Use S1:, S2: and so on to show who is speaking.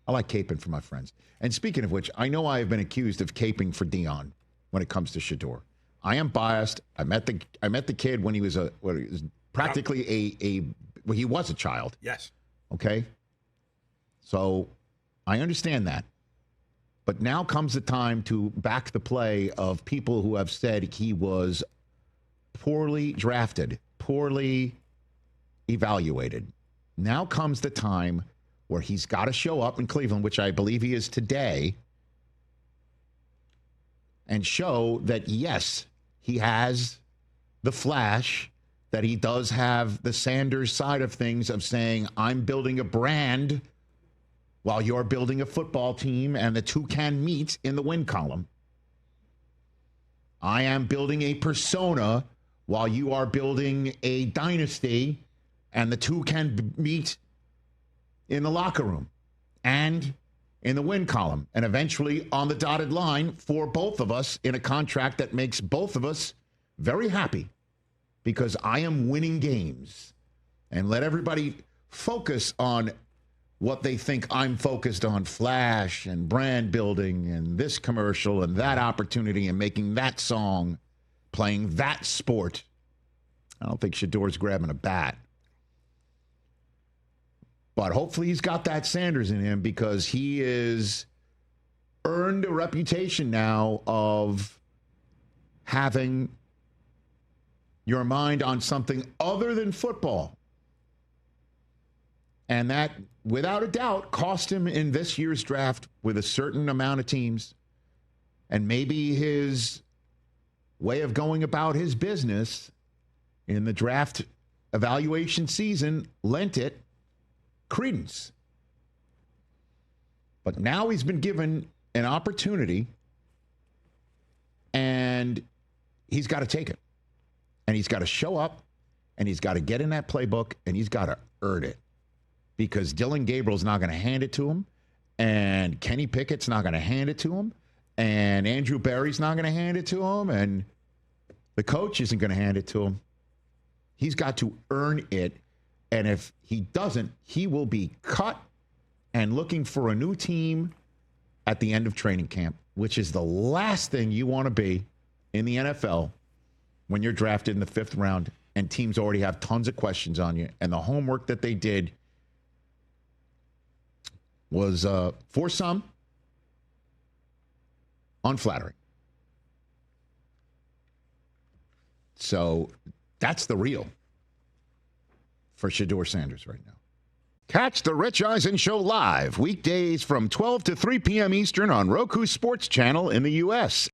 S1: I like caping for my friends. And speaking of which, I know I have been accused of caping for Dion when it comes to Shedeur. I am biased. I met the kid when he was practically he was a child.
S2: Yes.
S1: Okay. So I understand that. But now comes the time to back the play of people who have said he was poorly drafted, poorly evaluated. Now comes the time where he's got to show up in Cleveland, which I believe he is today, and show that, yes, he has the flash, that he does have the Sanders side of things of saying, I'm building a brand while you're building a football team, and the two can meet in the win column. I am building a persona while you are building a dynasty, and the two can meet in the locker room and in the win column, and eventually on the dotted line for both of us in a contract that makes both of us very happy, because I am winning games. And let everybody focus on what they think I'm focused on, flash and brand building and this commercial and that opportunity and making that song, playing that sport. I don't think Shedeur's grabbing a bat. But hopefully he's got that Sanders in him, because he is earned a reputation now of having your mind on something other than football. And that, without a doubt, cost him in this year's draft with a certain amount of teams. And maybe his way of going about his business in the draft evaluation season lent it credence. But now he's been given an opportunity, and he's got to take it. And he's got to show up, and he's got to get in that playbook, and he's got to earn it. Because Dylan Gabriel's not going to hand it to him, and Kenny Pickett's not going to hand it to him, and Andrew Berry's not going to hand it to him, and the coach isn't going to hand it to him. He's got to earn it. And if he doesn't, he will be cut and looking for a new team at the end of training camp, which is the last thing you want to be in the NFL when you're drafted in the 5th round and teams already have tons of questions on you. And the homework that they did was, for some, unflattering. So that's the real for Shedeur Sanders right now. Catch the Rich Eisen Show live weekdays from 12 to 3 p.m. Eastern on Roku Sports Channel in the U.S.